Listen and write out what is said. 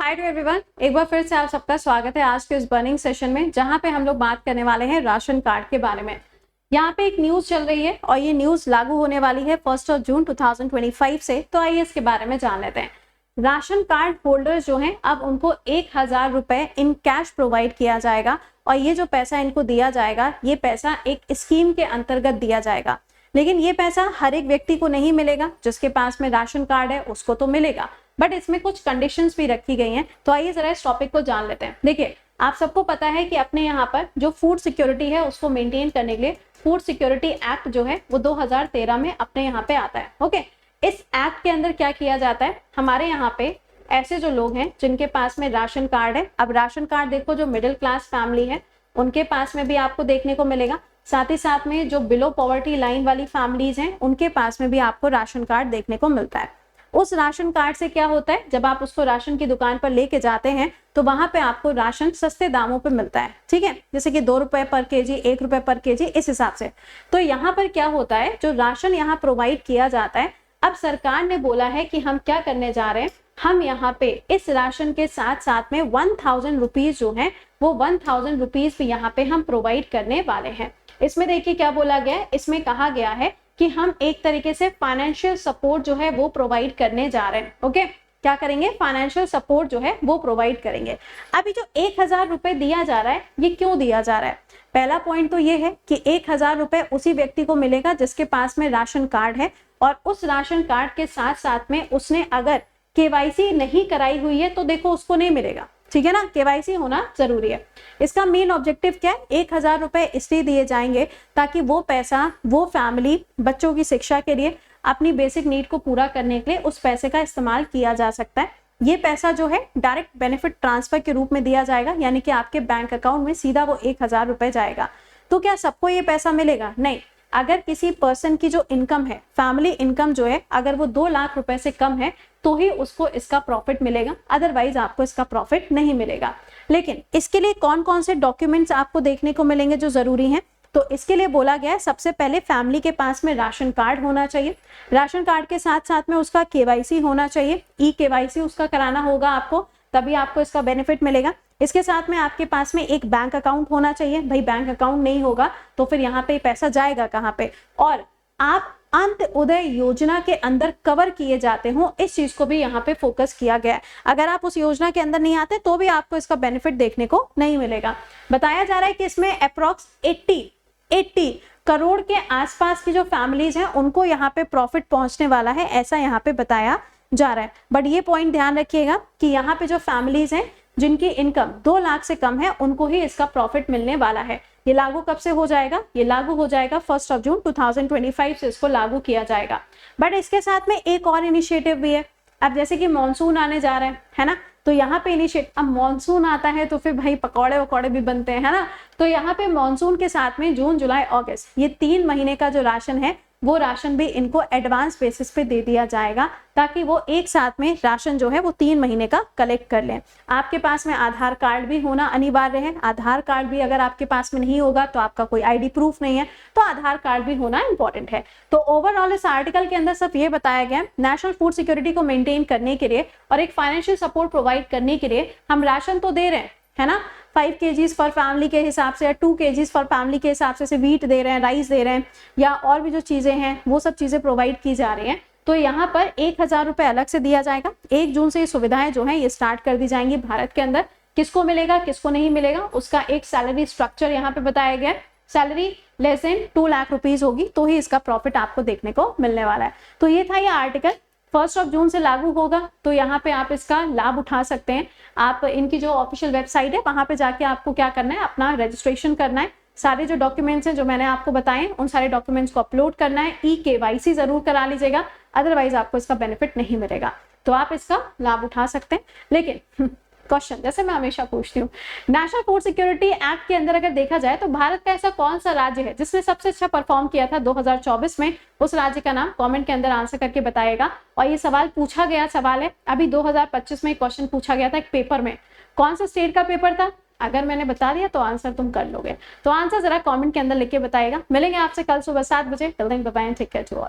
Hi to everyone, एक बार फिर से आप सबका स्वागत है आज के इस बर्निंग सेशन में, जहां पे हम लोग बात करने वाले हैं राशन कार्ड के बारे में। यहाँ पे एक न्यूज चल रही है और ये न्यूज लागू होने वाली है 1 जून 2025 से। तो आइए इसके बारे में जान लेते हैं। राशन कार्ड होल्डर जो हैं, अब उनको 1000 रुपए इन कैश प्रोवाइड किया जाएगा और ये जो पैसा इनको दिया जाएगा, ये पैसा एक स्कीम के अंतर्गत दिया जाएगा। लेकिन ये पैसा हर एक व्यक्ति को नहीं मिलेगा। जिसके पास में राशन कार्ड है उसको तो मिलेगा, बट इसमें कुछ कंडीशंस भी रखी गई हैं। तो आइए जरा इस टॉपिक को जान लेते हैं। देखिए, आप सबको पता है कि अपने यहाँ पर जो फूड सिक्योरिटी है उसको मेंटेन करने के लिए फूड सिक्योरिटी एक्ट जो है वो 2013 में अपने यहाँ पे आता है। ओके, इस एक्ट के अंदर क्या किया जाता है, हमारे यहाँ पे ऐसे जो लोग हैं जिनके पास में राशन कार्ड है, अब राशन कार्ड देखो जो मिडिल क्लास फैमिली है उनके पास में भी आपको देखने को मिलेगा। साथ ही साथ में जो बिलो पॉवर्टी लाइन वाली फैमिलीज हैं उनके पास में भी आपको राशन कार्ड देखने को मिलता है। उस राशन कार्ड से क्या होता है, जब आप उसको राशन की दुकान पर लेके जाते हैं तो वहां पे आपको राशन सस्ते दामों पे मिलता है। ठीक है, जैसे कि 2 रुपए पर केजी, 1 रुपए पर केजी, इस हिसाब से। तो यहाँ पर क्या होता है, जो राशन यहाँ प्रोवाइड किया जाता है, अब सरकार ने बोला है कि हम क्या करने जा रहे हैं, हम यहाँ पे इस राशन के साथ साथ में 1000 रुपीज जो है वो 1000 रुपीज भी यहाँ पे हम प्रोवाइड करने वाले हैं। इसमें देखिए क्या बोला गया है, इसमें कहा गया है कि हम एक तरीके से फाइनेंशियल सपोर्ट जो है वो प्रोवाइड करने जा रहे हैं। ओके, क्या करेंगे, फाइनेंशियल सपोर्ट जो है वो प्रोवाइड करेंगे। अभी जो 1000 रुपए दिया जा रहा है, ये क्यों दिया जा रहा है? पहला पॉइंट तो ये है कि 1000 रुपए उसी व्यक्ति को मिलेगा जिसके पास में राशन कार्ड है, और उस राशन कार्ड के साथ साथ में उसने अगर केवाईसी नहीं कराई हुई है तो देखो उसको नहीं मिलेगा। ठीक है ना, केवाईसी होना जरूरी है। इसका मेन ऑब्जेक्टिव क्या है, 1000 रुपए इसलिए दिए जाएंगे ताकि वो पैसा वो फैमिली बच्चों की शिक्षा के लिए, अपनी बेसिक नीड को पूरा करने के लिए उस पैसे का इस्तेमाल किया जा सकता है। ये पैसा जो है डायरेक्ट बेनिफिट ट्रांसफर के रूप में दिया जाएगा, यानी कि आपके बैंक अकाउंट में सीधा वो 1000 रुपए जाएगा। तो क्या सबको ये पैसा मिलेगा? नहीं। अगर किसी पर्सन की जो इनकम है, फैमिली इनकम जो है, अगर वो 2 लाख रुपए से कम है तो ही उसको इसका प्रॉफिट मिलेगा, अदरवाइज आपको इसका प्रॉफिट नहीं मिलेगा। लेकिन इसके लिए कौन कौन से डॉक्यूमेंट्स आपको देखने को मिलेंगे जो जरूरी हैं, तो इसके लिए बोला गया है सबसे पहले फैमिली के पास में राशन कार्ड होना चाहिए। राशन कार्ड के साथ साथ में उसका केवाईसी होना चाहिए, ई केवाईसी उसका कराना होगा आपको, तभी आपको इसका बेनिफिट मिलेगा। इसके साथ में आपके पास में एक बैंक अकाउंट होना चाहिए। भाई बैंक अकाउंट नहीं होगा तो फिर यहाँ पे पैसा जाएगा कहाँ पे? और आप अंत्योदय योजना के अंदर कवर किए जाते हो, इस चीज को भी यहाँ पे फोकस किया गया है। अगर आप उस योजना के अंदर नहीं आते तो भी आपको इसका बेनिफिट देखने को नहीं मिलेगा। बताया जा रहा है कि इसमें अप्रोक्स 80 करोड़ के आसपास की जो फैमिलीज हैं उनको यहाँ पे प्रॉफिट पहुंचने वाला है, ऐसा यहाँ पे बताया जा रहा है। बट ये पॉइंट ध्यान रखिएगा कि यहाँ पे जो फैमिलीज हैं जिनकी इनकम 2 लाख से कम है उनको ही इसका प्रॉफिट मिलने वाला है। ये लागू कब से हो जाएगा? ये लागू हो जाएगा 1 जून 2025 से इसको लागू किया जाएगा। बट इसके साथ में एक और इनिशिएटिव भी है। अब जैसे कि मॉनसून आने जा रहा है ना, तो यहाँ पे इनिशिएटिव, अब मॉनसून आता है तो फिर भाई पकौड़े वकौड़े भी बनते हैं, है ना। तो यहाँ पे मॉनसून के साथ में जून, जुलाई, अगस्त, ये 3 महीने का जो राशन है वो राशन भी इनको एडवांस बेसिस पे दे दिया जाएगा, ताकि वो एक साथ में राशन जो है वो 3 महीने का कलेक्ट कर लें। आपके पास में आधार कार्ड भी होना अनिवार्य है। आधार कार्ड भी अगर आपके पास में नहीं होगा तो आपका कोई आईडी प्रूफ नहीं है, तो आधार कार्ड भी होना इंपॉर्टेंट है। तो ओवरऑल इस आर्टिकल के अंदर सिर्फ ये बताया गया है, नेशनल फूड सिक्योरिटी को मेंटेन करने के लिए और एक फाइनेंशियल सपोर्ट प्रोवाइड करने के लिए हम राशन तो दे रहे हैं, है ना, 5 kgs फॉर फैमिली के हिसाब से या 2 kgs फॉर फैमिली के हिसाब से व्हीट दे रहे हैं, राइस दे रहे हैं, या और भी जो चीजें हैं वो सब चीजें प्रोवाइड की जा रही हैं। तो यहाँ पर 1000 रुपए अलग से दिया जाएगा। 1 जून से ये सुविधाएं जो हैं ये स्टार्ट कर दी जाएंगी भारत के अंदर। किसको मिलेगा किसको नहीं मिलेगा उसका एक सैलरी स्ट्रक्चर यहाँ पे बताया गया है। Salary less than 2 lakh rupees होगी तो ही इसका प्रॉफिट आपको देखने को मिलने वाला है। तो ये था ये आर्टिकल, 1 जून से लागू होगा, तो यहाँ पे आप इसका लाभ उठा सकते हैं। आप इनकी जो ऑफिशियल वेबसाइट है वहां पे जाके आपको क्या करना है, अपना रजिस्ट्रेशन करना है। सारे जो डॉक्यूमेंट्स हैं जो मैंने आपको बताए उन सारे डॉक्यूमेंट्स को अपलोड करना है। ई केवाईसी जरूर करा लीजिएगा, अदरवाइज आपको इसका बेनिफिट नहीं मिलेगा। तो आप इसका लाभ उठा सकते हैं। लेकिन क्वेश्चन जैसे मैं हमेशा पूछती हूँ, नेशनल फूड सिक्योरिटी एक्ट के अंदर अगर देखा जाए तो भारत का ऐसा कौन सा राज्य है जिसने सबसे अच्छा परफॉर्म किया था 2024 में? उस राज्य का नाम कमेंट के अंदर आंसर करके बताएगा। और ये सवाल पूछा गया सवाल है, अभी 2025 में क्वेश्चन पूछा गया था एक पेपर में। कौन सा स्टेट का पेपर था? अगर मैंने बता दिया तो आंसर तुम कर लोगे। तो आंसर जरा कमेंट के अंदर लिख के बताएगा। मिलेंगे आपसे कल सुबह 7 बजे। Till then bye bye, take care to all.